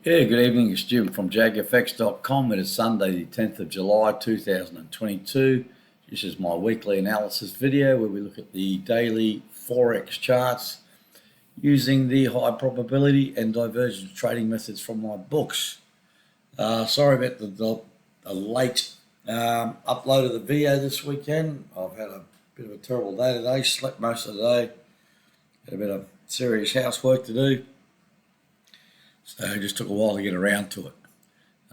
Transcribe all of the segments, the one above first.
Yeah, good evening. It's Jim from JAGfx.com. It is Sunday, the 10th of July 2022. This is my weekly analysis video where we look at the daily Forex charts using the high probability and divergence trading methods from my books. Sorry about the late upload of the video this weekend. I've had a bit of a terrible day today, slept most of the day, had a bit of serious housework to do. So it just took a while to get around to it.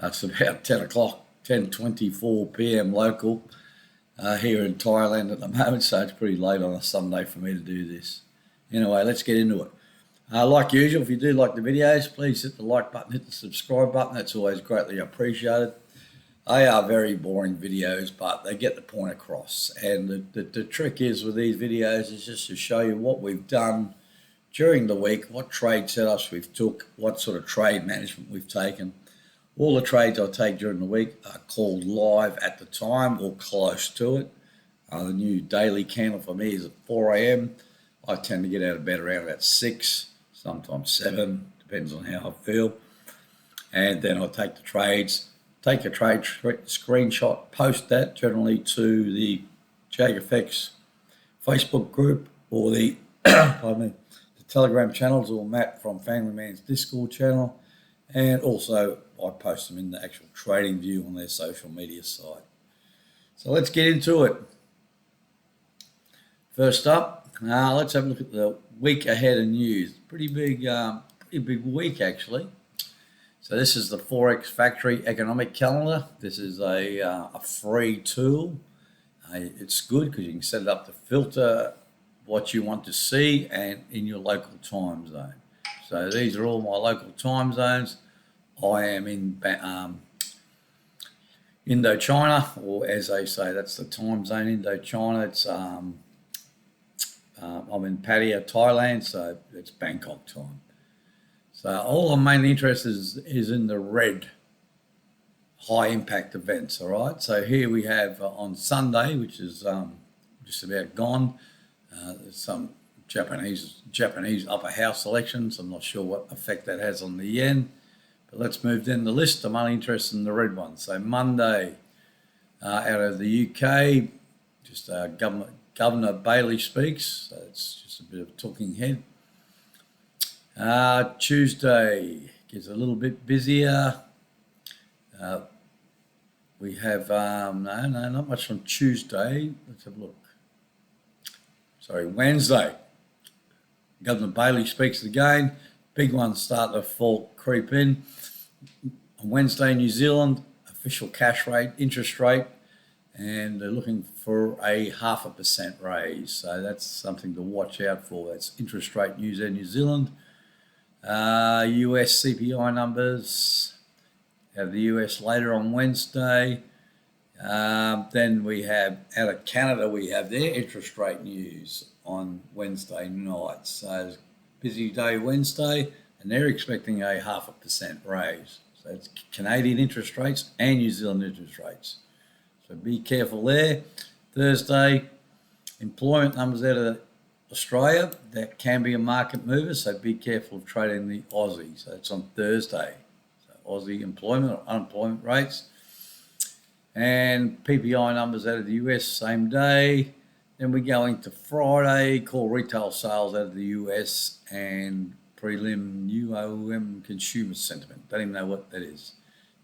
It's about 10 o'clock, 10:24 p.m. local here in Thailand at the moment, so it's pretty late on a Sunday for me to do this. Anyway, let's get into it. Like usual, if you do like the videos, please hit the like button, hit the subscribe button. That's always greatly appreciated. They are very boring videos, but they get the point across. And the trick is with these videos is just to show you what we've done during the week, what trade setups we've took, what sort of trade management we've taken. All the trades I take during the week are called live at the time or close to it. The new daily candle for me is at 4 a.m. I tend to get out of bed around about 6, sometimes 7, depends on how I feel. And then I take the trades, take a trade screenshot, post that generally to the JAGfx Facebook group or the pardon me, Telegram channels, or Matt from Family Man's Discord channel, and also I post them in the actual Trading View on their social media site. So let's get into it. First up, let's have a look at the week ahead of news. Pretty big week actually. So this is the Forex Factory Economic Calendar. This is a free tool. It's good because you can set it up to filter what you want to see and in your local time zone. So these are all my local time zones. I am in Indochina, or as they say, that's the time zone, Indochina. It's I'm in Pattaya, Thailand, so it's Bangkok time. So all I'm mainly interested is in the red high impact events. All right. So here we have on Sunday, which is just about gone. There's some Japanese upper house elections. I'm not sure what effect that has on the yen, but let's move down the list. I'm only interested in the red one. So Monday, out of the UK, just Governor Bailey speaks. So it's just a bit of a talking head. Tuesday gets a little bit busier. We have not much on Tuesday. Let's have a look. Wednesday, Governor Bailey speaks again. Big ones start to creep in. On Wednesday, New Zealand, official cash rate, interest rate, and they're looking for a 0.5% raise. So that's something to watch out for. That's interest rate news in New Zealand. US CPI numbers, have the US later on Wednesday. Then we have, out of Canada, we have their interest rate news on Wednesday night. So busy day Wednesday, and they're expecting a 0.5% raise. So it's Canadian interest rates and New Zealand interest rates. So be careful there. Thursday, employment numbers out of Australia. That can be a market mover, so be careful of trading the Aussie. So it's on Thursday. So Aussie employment or unemployment rates. And PPI numbers out of the US same day. Then we go into Friday, core retail sales out of the US and prelim UOM consumer sentiment. Don't even know what that is.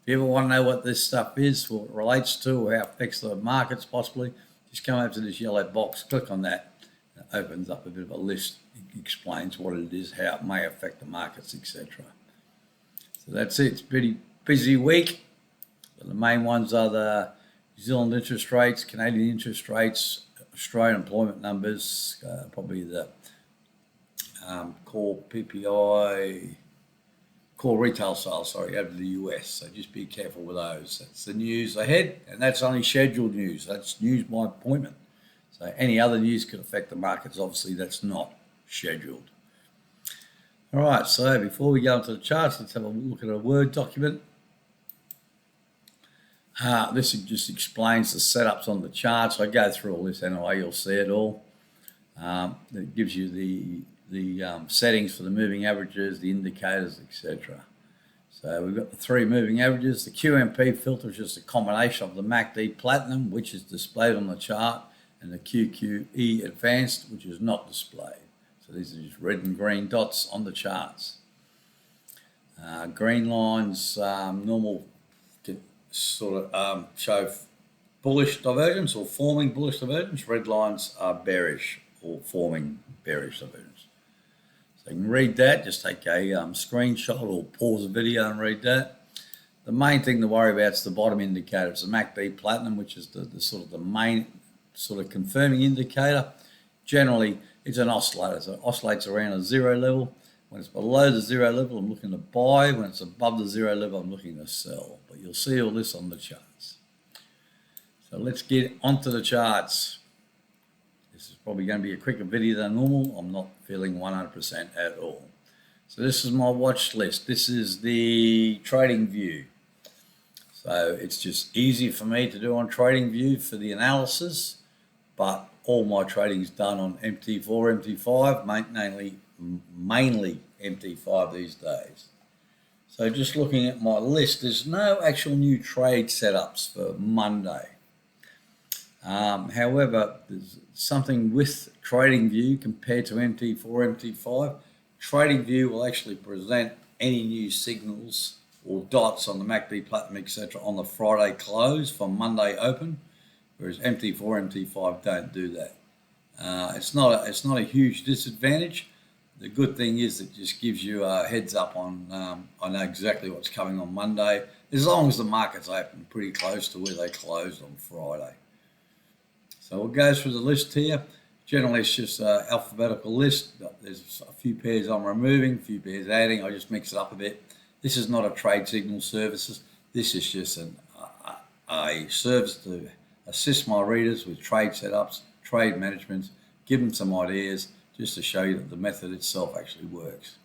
If you ever want to know what this stuff is, what it relates to, or how it affects the markets possibly, just come over to this yellow box, click on that. It opens up a bit of a list. It explains what it is, how it may affect the markets, etc. So that's it. It's a pretty busy week. But the main ones are the New Zealand interest rates, Canadian interest rates, Australian employment numbers, probably the core PPI, core retail sales, out of the US. So just be careful with those. That's the news ahead, and that's only scheduled news. That's news by appointment. So any other news could affect the markets. Obviously, that's not scheduled. All right, so before we go into the charts, let's have a look at a Word document. This just explains the setups on the charts. I go through all this anyway, you'll see it all. It gives you the settings for the moving averages, the indicators, etc. So we've got the 3 moving averages. The QMP filter is just a combination of the MACD Platinum, which is displayed on the chart, and the QQE Advanced, which is not displayed. So these are just red and green dots on the charts. Green lines, normal, sort of show bullish divergence or forming bullish divergence. Red lines are bearish or forming bearish divergence. So you can read that, just take a screenshot or pause the video and read that. The main thing to worry about is the bottom indicator. It's the MACD Platinum, which is the sort of the main sort of confirming indicator. Generally, it's an oscillator, so it oscillates around a 0 level. When it's below the 0 level, I'm looking to buy. When it's above the 0 level, I'm looking to sell. But you'll see all this on the charts. So let's get onto the charts. This is probably going to be a quicker video than normal. I'm not feeling 100% at all. So this is my watch list. This is the trading view. So it's just easy for me to do on trading view for the analysis, but all my trading is done on MT4, MT5, mainly MT5 these days. So just looking at my list, there's no actual new trade setups for Monday. However, there's something with TradingView compared to MT4, MT5. TradingView will actually present any new signals or dots on the MACD Platinum, etc. on the Friday close from Monday open, whereas MT4, MT5 don't do that. It's not a huge disadvantage. The good thing is it just gives you a heads up on, I know exactly what's coming on Monday, as long as the market's open pretty close to where they closed on Friday. So we'll go through the list here. Generally, it's just an alphabetical list. There's a few pairs I'm removing, a few pairs adding. I just mix it up a bit. This is not a trade signal services. This is just a service to assist my readers with trade setups, trade management, give them some ideas, just to show you that the method itself actually works.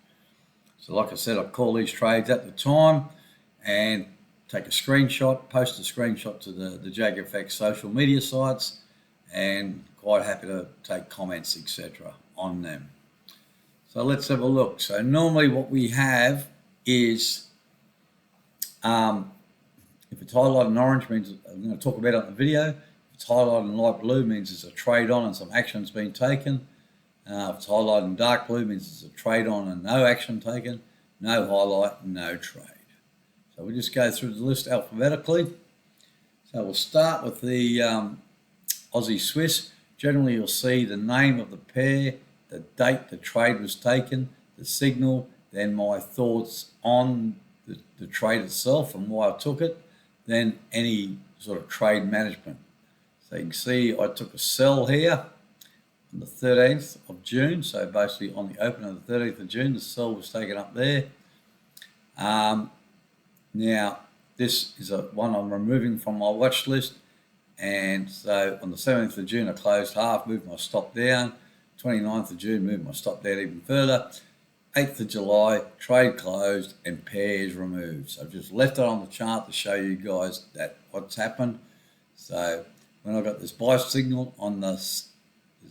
So like I said, I call these trades at the time and take a screenshot, post a screenshot to the JAGfx social media sites, and quite happy to take comments, etc. on them. So let's have a look. So normally what we have is, if it's highlighted in orange, means I'm going to talk about it in the video. If it's highlighted in light blue, means there's a trade on and some action's been taken. If it's highlighted in dark blue, means there's a trade on and no action taken. No highlight, no trade. So we'll just go through the list alphabetically. So we'll start with the Aussie Swiss. Generally, you'll see the name of the pair, the date the trade was taken, the signal, then my thoughts on the trade itself and why I took it, then any sort of trade management. So you can see I took a sell here on the 13th of June. So basically on the open of the 13th of June, the sell was taken up there. Now, this is one I'm removing from my watch list. And so on the 17th of June, I closed half, moved my stop down. 29th of June, moved my stop down even further. 8th of July, trade closed and pairs removed. So I've just left it on the chart to show you guys that what's happened. So when I got this buy signal on there's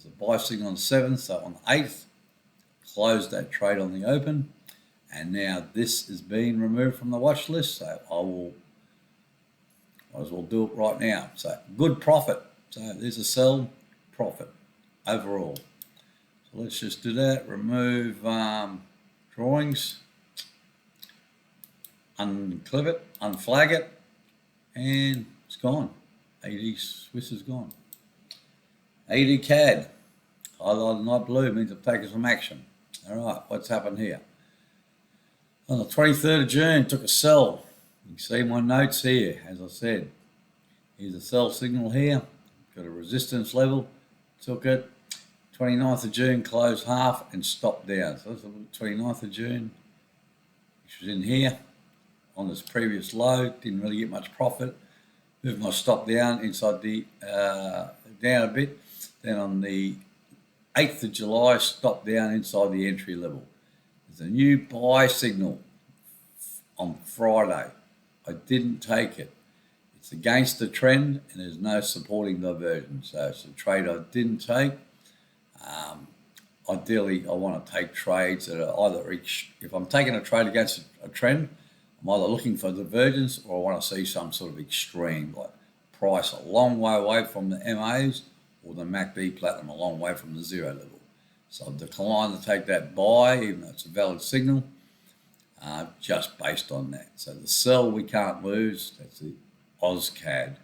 a buy signal on the 7th, so on the 8th, closed that trade on the open. And now this is being removed from the watch list, so might as well do it right now. So good profit. So there's a sell profit overall. So let's just do that. Remove drawings, unclip it, unflag it, and it's gone. AD Swiss is gone. AD CAD, highlighted light blue, means I've taken some action. All right, what's happened here? On the 23rd of June, took a sell. You can see my notes here, as I said. Here's a sell signal here. Got a resistance level. Took it. 29th of June, closed half and stopped down. So that's the 29th of June, which was in here on this previous low. Didn't really get much profit. Moved my stop down inside the, down a bit. Then on the 8th of July, stopped down inside the entry level. There's a new buy signal on Friday. I didn't take it. It's against the trend and there's no supporting divergence. So it's a trade I didn't take. Ideally, I want to take trades that are either if I'm taking a trade against a trend, I'm either looking for divergence or I want to see some sort of extreme, like price a long way away from the MAs or the MACD platinum a long way from the zero level. So I've declined to take that buy, even though it's a valid signal, just based on that. So the sell we can't lose, that's the AusCAD.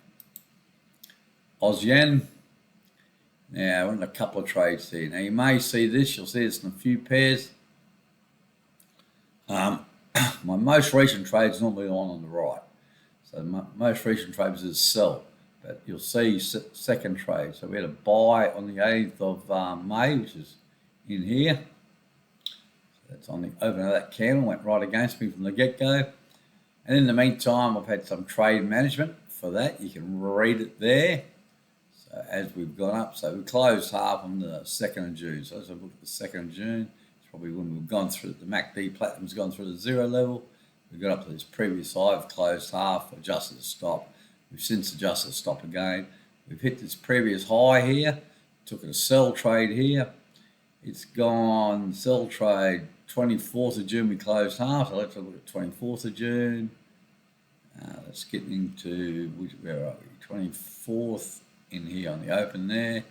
AusYen, now we're in a couple of trades here. Now you may see this, you'll see this in a few pairs. My most recent trade is normally on the right. So my most recent trade was a sell, but you'll see second trade. So we had a buy on the 8th of May, which is in here. So that's on the opening of that candle, went right against me from the get-go. And in the meantime, I've had some trade management for that. You can read it there. So as we've gone up, so we closed half on the 2nd of June. So as I look at the 2nd of June, it's probably when we've gone through, the MACD platinum's gone through the zero level. We got up to this previous high, I've closed half, adjusted the stop. We've since adjusted the stop again. We've hit this previous high here, took a sell trade here. It's gone sell trade 24th of June, we closed half. So let's look at 24th of June. Let's get into, where are we? 24th in here on the open there.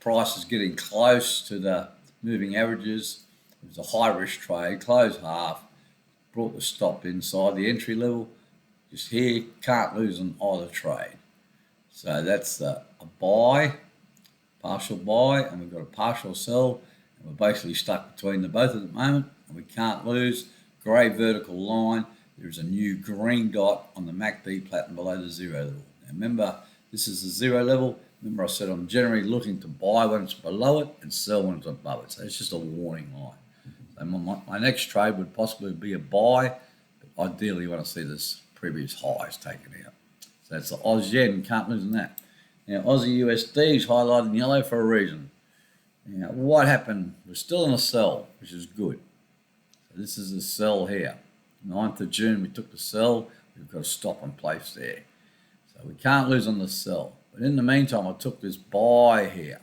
Price is getting close to the moving averages. It was a high risk trade, closed half, brought the stop inside the entry level. Just here, can't lose on either trade. So that's a buy, partial buy, and we've got a partial sell, and we're basically stuck between the both at the moment, and we can't lose. Grey vertical line, there's a new green dot on the MACD platinum below the zero level. Now remember, this is the zero level. Remember I said I'm generally looking to buy when it's below it and sell when it's above it. So it's just a warning line. So my next trade would possibly be a buy, but ideally you want to see this previous highs taken out. So that's the AusYen, can't lose on that. Now Aussie USD is highlighted in yellow for a reason. Now what happened? We're still in a sell, which is good. So this is a sell here. 9th of June we took the sell, we've got a stop in place there. So we can't lose on the sell. But in the meantime I took this buy here.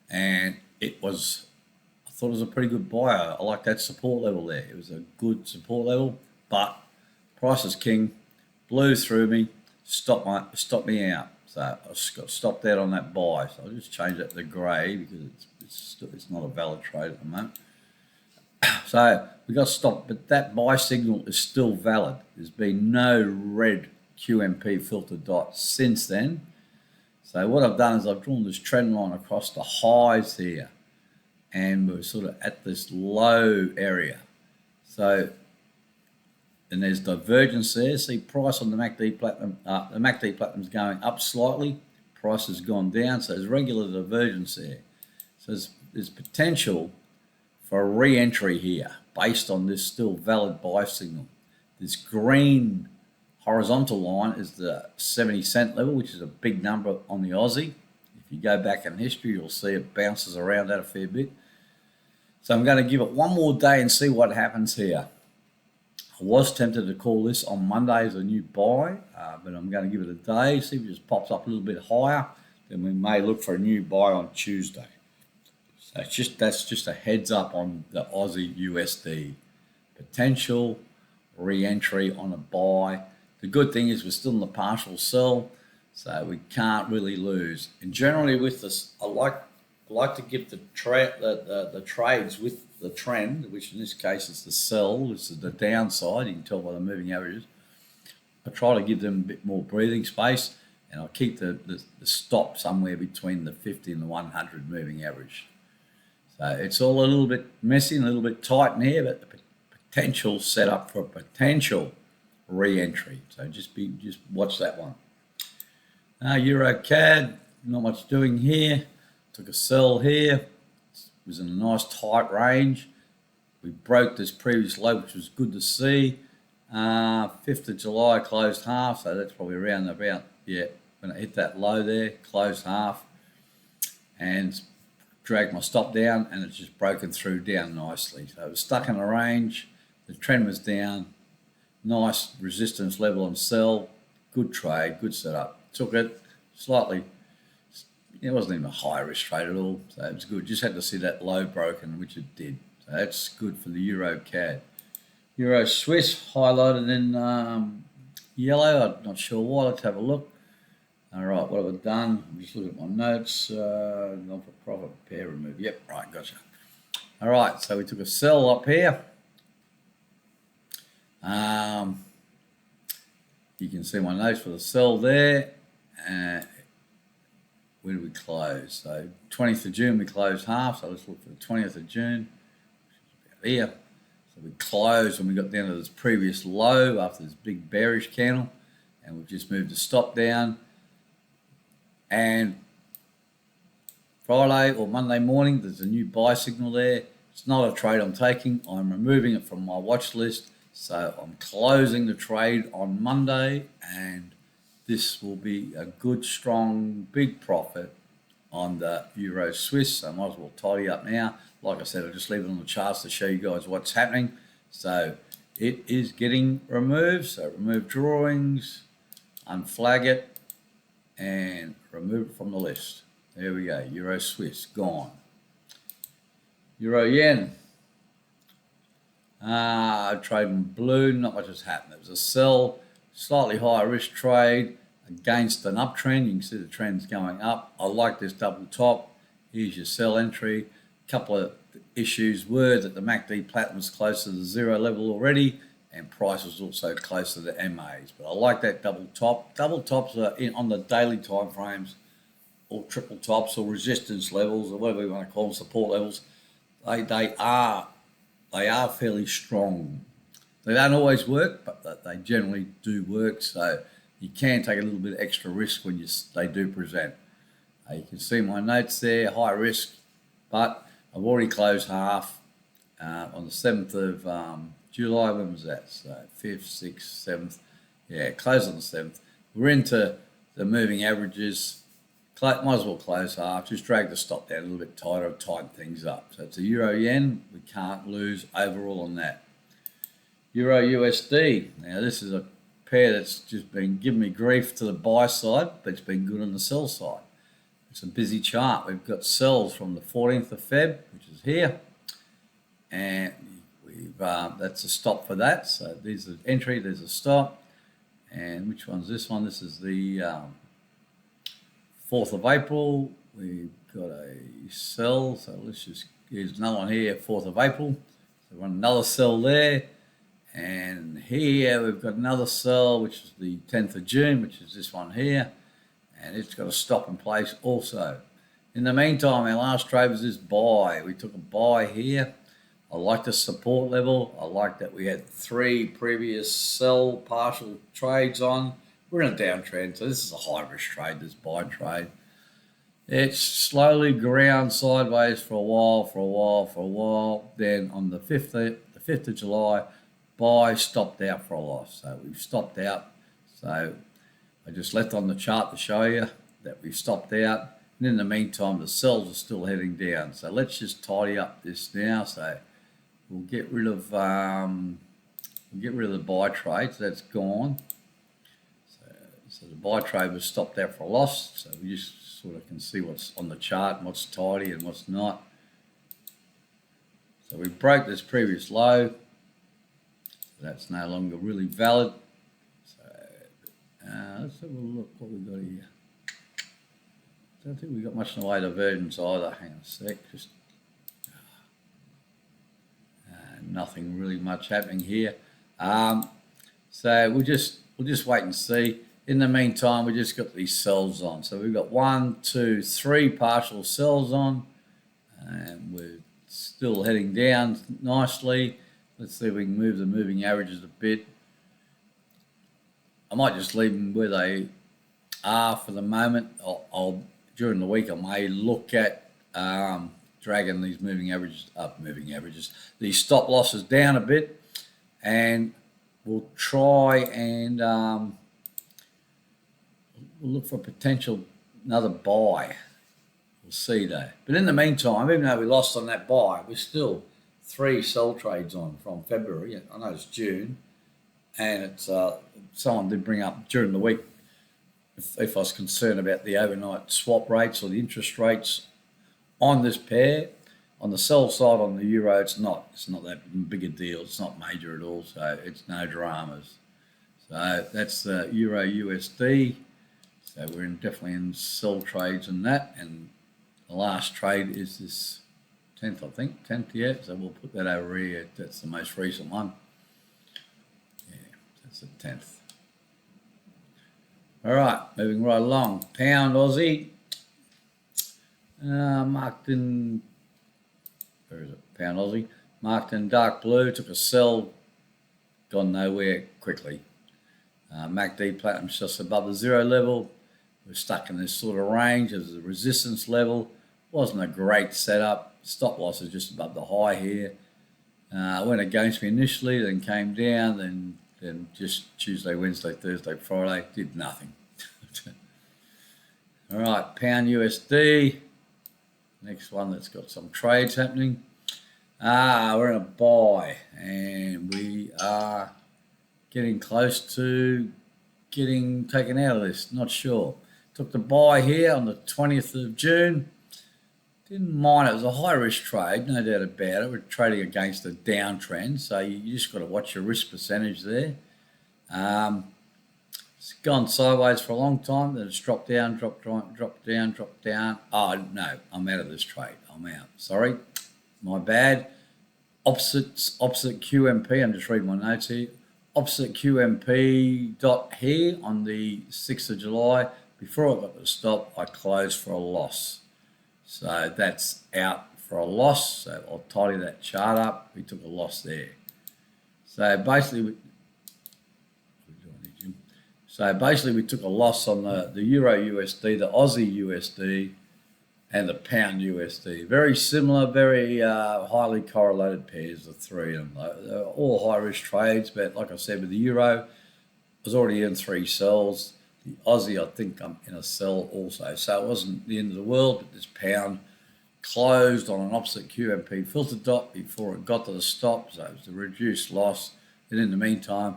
And I thought it was a pretty good buy. I like that support level there. It was a good support level, but price is king, blew through me, stopped me out. So I got stopped out on that buy. So I'll just change that to grey because it's not a valid trade at the moment. So we got stopped, but that buy signal is still valid. There's been no red QMP filter dot since then. So what I've done is I've drawn this trend line across the highs here, and we're sort of at this low area. So, and there's divergence there. See price on the MACD platinum, the MACD platinum's going up slightly, price has gone down, so there's regular divergence there. So there's potential for a re-entry here based on this still valid buy signal. This green horizontal line is the 70-cent level, which is a big number on the Aussie. If you go back in history, you'll see it bounces around that a fair bit. So I'm going to give it one more day and see what happens here. I was tempted to call this on Monday as a new buy, but I'm going to give it a day, see if it just pops up a little bit higher. Then we may look for a new buy on Tuesday. So that's just a heads up on the Aussie USD. Potential re-entry on a buy. The good thing is we're still in the partial sell, so we can't really lose. And generally with this, I like to give the trades with the trend, which in this case is the sell. This is the downside. You can tell by the moving averages. I try to give them a bit more breathing space, and I'll keep the stop somewhere between the 50 and the 100 moving average. So it's all a little bit messy and a little bit tight in here, but the potential set up for a potential re-entry. So just watch that one. Euro CAD, not much doing here. Took a sell here. It was in a nice tight range. We broke this previous low, which was good to see. 5th of July closed half, so that's probably around about, yeah, when I hit that low there, closed half and dragged my stop down, and it's just broken through down nicely. So it was stuck in a range. The trend was down. Nice resistance level on sell. Good trade, good setup. Took it slightly. It wasn't even a high risk trade at all, so it was good. Just had to see that low broken, which it did. So that's good for the Euro CAD. Euro Swiss highlighted in yellow. I'm not sure why. Let's have a look. All right, what have I done? I'm just looking at my notes. Non-for-profit pair remove. Yep, right, gotcha. All right, so we took a sell up here. You can see my notes for the sell there. Where did we close? So 20th of June we closed half. So let's look for the 20th of June. About here. So we closed when we got down to this previous low after this big bearish candle, and we've just moved the stop down. And Friday or Monday morning, there's a new buy signal there. It's not a trade I'm taking. I'm removing it from my watch list. So I'm closing the trade on Monday, and this will be a good, strong, big profit on the Euro Swiss. So I might as well tidy up now. Like I said, I'll just leave it on the charts to show you guys what's happening. So it is getting removed. So remove drawings, unflag it, and remove it from the list. There we go. Euro Swiss gone. Euro yen. Trading blue, not much has happened. It was a sell, slightly higher risk trade against an uptrend. You can see the trend's going up. I like this double top. Here's your sell entry. A couple of issues were that the MACD platinum was close to the zero level already, and price was also close to the MAs. But I like that double top. Double tops are on the daily time frames, or triple tops, or resistance levels, or whatever we want to call them, support levels. They are fairly strong. They don't always work, but they generally do work. So you can take a little bit of extra risk when they do present. You can see my notes there, high risk, but I've already closed half on the 7th of July. When was that? So 5th, 6th, 7th. Yeah, closed on the 7th. We're into the moving averages. Might as well close half. Just drag the stop down a little bit tighter, tighten things up. So it's a Euro yen. We can't lose overall on that. Euro USD. Now this is a pair that's just been giving me grief to the buy side, but it's been good on the sell side. It's a busy chart. We've got sells from the 14th of Feb, which is here, and that's a stop for that. So there's an entry, there's a stop, and which one's this one? This is the 4th of April. We've got a sell, so let's just use another one here. 4th of April. So we want another sell there. And here we've got another sell, which is the 10th of June, which is this one here. And it's got a stop in place also. In the meantime, our last trade was this buy. We took a buy here. I like the support level. I like that we had 3 previous sell partial trades on. We're in a downtrend, so this is a high risk trade, this buy trade. It's slowly ground sideways for a while. Then on the 5th of July, buy stopped out for a loss. So we've stopped out. So I just left on the chart to show you that we've stopped out. And in the meantime, the sells are still heading down. So let's just tidy up this now. So we'll get rid of the buy trade. So that's gone. So the buy trade was stopped out for a loss. So we just sort of can see what's on the chart and what's tidy and what's not. So we broke this previous low. That's no longer really valid. So let's have a look what we've got here. Don't think we've got much in the way of divergence either. Hang on a sec. Just nothing really much happening here. So we'll just wait and see. In the meantime, we just got these sells on. So we've got 1, 2, 3 partial sells on, and we're still heading down nicely. Let's see if we can move the moving averages a bit. I might just leave them where they are for the moment. During the week, I may look at dragging these moving averages, these stop losses down a bit, and we'll try and we'll look for potential another buy. We'll see though. But in the meantime, even though we lost on that buy, we're still 3 sell trades on from February. I know it's June, and it's someone did bring up during the week if I was concerned about the overnight swap rates or the interest rates on this pair, On the sell side on the euro, it's not that big a deal. It's not major at all, so it's no dramas. So that's the euro USD. So we're definitely in sell trades and that. And the last trade is this 10th, I think. 10th, yeah. So we'll put that over here. That's the most recent one. Yeah, that's the 10th. All right, moving right along. Pound Aussie. Marked in, where is it? Pound Aussie. Marked in dark blue. Took a sell. Gone nowhere quickly. MACD Platinum's just above the zero level. We're stuck in this sort of range as a resistance level. Wasn't a great setup. Stop loss is just above the high here. Went against me initially, then came down, then just Tuesday, Wednesday, Thursday, Friday, did nothing. All right, Pound USD. Next one that's got some trades happening. We're in a buy, and we are getting close to getting taken out of this. Not sure. Took the buy here on the 20th of June. Didn't mind it. It was a high risk trade, no doubt about it. We're trading against a downtrend, so you just got to watch your risk percentage there. It's gone sideways for a long time. Then it's dropped down, dropped down. Oh no, I'm out of this trade. I'm out. Sorry, my bad. Opposite QMP. I'm just reading my notes here. Opposite QMP dot here on the 6th of July. Before I got to stop, I closed for a loss. So that's out for a loss. So I'll tidy that chart up. We took a loss there. So basically, we took a loss on the Euro USD, the Aussie USD, and the Pound USD. Very similar, very highly correlated pairs, the three of them. They're all high risk trades, but like I said, with the Euro, I was already in 3 sells. The Aussie, I think I'm in a sell also. So it wasn't the end of the world, but this Pound closed on an opposite QMP filter dot before it got to the stop. So it was a reduced loss. And in the meantime,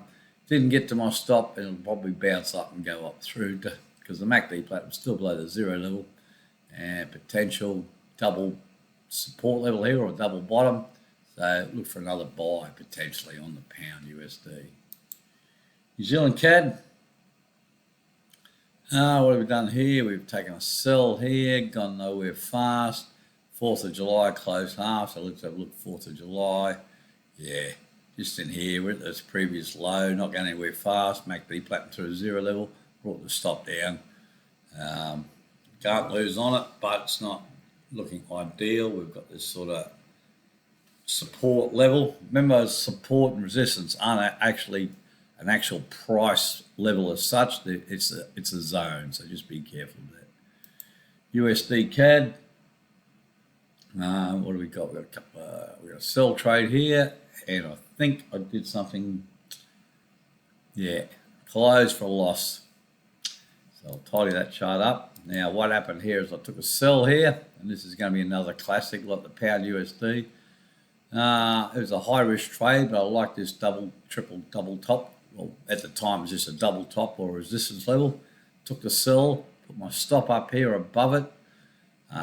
didn't get to my stop, and it'll probably bounce up and go up through because the MACD Platinum is still below the zero level, and potential double support level here or double bottom. So look for another buy potentially on the Pound USD. New Zealand CAD. What have we done here? We've taken a sell here, gone nowhere fast. 4th of July closed half, so let's have a look. 4th of July, yeah, just in here. We're at this previous low, not going anywhere fast. MACD Platinum through zero level, brought the stop down. Can't lose on it, but it's not looking ideal. We've got this sort of support level. Remember, support and resistance aren't actually an actual price level as such. It's a zone, so just be careful of that. USD CAD. What do we got? We've got a sell trade here, and I think I did something. Yeah, closed for a loss. So I'll tidy that chart up. Now, what happened here is I took a sell here, and this is going to be another classic like the Pound USD. It was a high risk trade, but I like this double, triple, double top. Well, at the time, it was just a double top or resistance level. Took the sell, put my stop up here above it.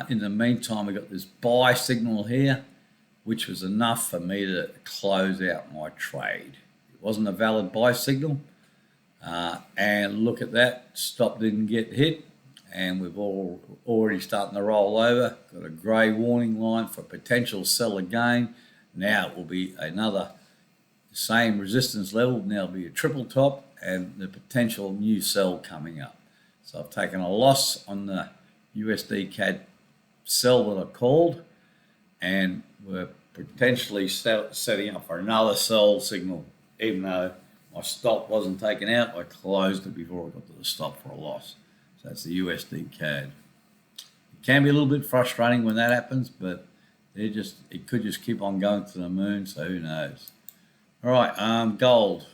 In the meantime, we got this buy signal here, which was enough for me to close out my trade. It wasn't a valid buy signal. And look at that, stop didn't get hit, and we've already starting to roll over. Got a grey warning line for potential sell again. Now it will be another same resistance level. Now it'll be a triple top and the potential new sell coming up. So I've taken a loss on the USD CAD sell that I called, and we're potentially setting up for another sell signal. Even though my stop wasn't taken out, I closed it before I got to the stop for a loss. So that's the USD CAD. It can be a little bit frustrating when that happens, but it could just keep on going to the moon, so who knows. All right, gold.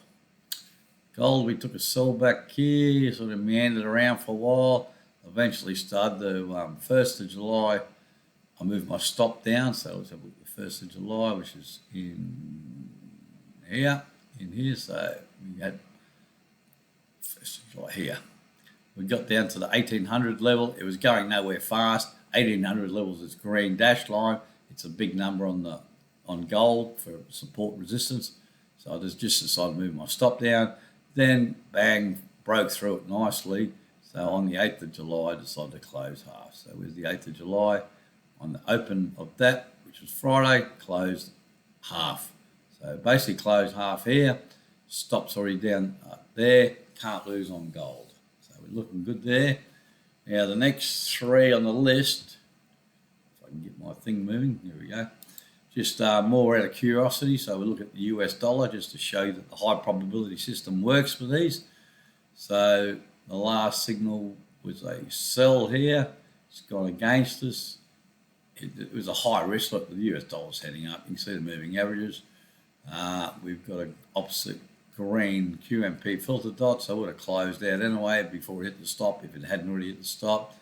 Gold, we took a sell back here, sort of meandered around for a while. Eventually started the 1st of July. I moved my stop down, so let's have a look at the 1st of July, which is in here. So we had 1st of July here. We got down to the 1800 level. It was going nowhere fast. 1800 level is this green dashed line. it's a big number on gold for support resistance. So I just decided to move my stop down. Then bang, broke through it nicely. So on the 8th of July, I decided to close half. So it was the 8th of July. On the open of that, which was Friday, closed half. So basically closed half here. Stop's already down there. Can't lose on gold. So we're looking good there. Now the next three on the list, if I can get my thing moving, here we go. Just more out of curiosity, so we look at the US dollar just to show you that the high probability system works for these. So the last signal was a sell here. It's gone against us. It was a high risk. Look, the US dollar's heading up. You can see the moving averages. We've got an opposite green QMP filter dot, so I would have closed out anyway before it hit the stop if it hadn't already hit the stop.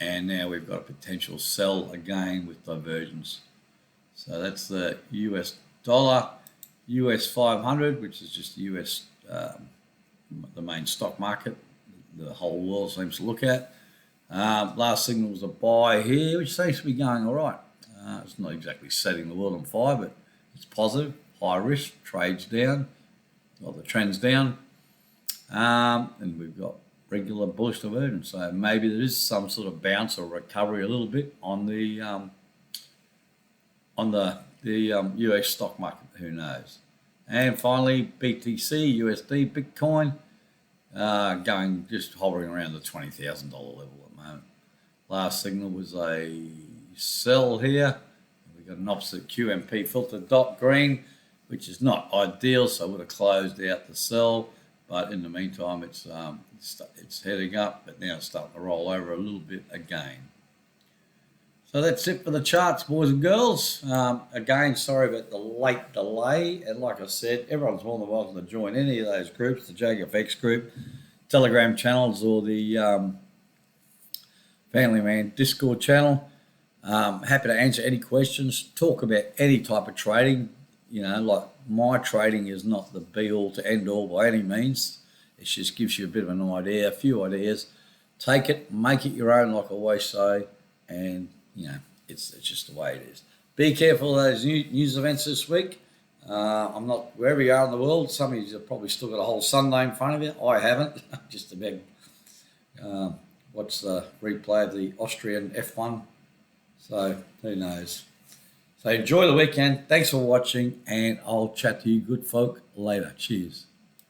And now we've got a potential sell again with divergence. So that's the US dollar, US 500, which is just the US, the main stock market the whole world seems to look at. Last signal was a buy here, which seems to be going all right. It's not exactly setting the world on fire, but it's positive, high risk, trades down, well, the trend's down. And we've got regular bullish divergence. So maybe there is some sort of bounce or recovery a little bit on the US stock market, who knows. And finally, BTC, USD, Bitcoin, going just hovering around the $20,000 level at the moment. Last signal was a sell here. We've got an opposite QMP filter dot green, which is not ideal, so I would have closed out the sell. But in the meantime, it's heading up, but now it's starting to roll over a little bit again. So that's it for the charts, boys and girls. Again, sorry about the late delay. And like I said, everyone's more than welcome to join any of those groups, the JAGfx group, Telegram channels, or the Family Man Discord channel. Happy to answer any questions, talk about any type of trading. You know, like my trading is not the be-all to end-all by any means. It just gives you a bit of an idea, a few ideas. Take it, make it your own, like I always say, and you know, it's just the way it is. Be careful of those news events this week. I'm not, wherever you are in the world, some of you have probably still got a whole Sunday in front of you. I haven't. Just about watch the replay of the Austrian F1. So who knows. So enjoy the weekend. Thanks for watching, and I'll chat to you good folk later. Cheers.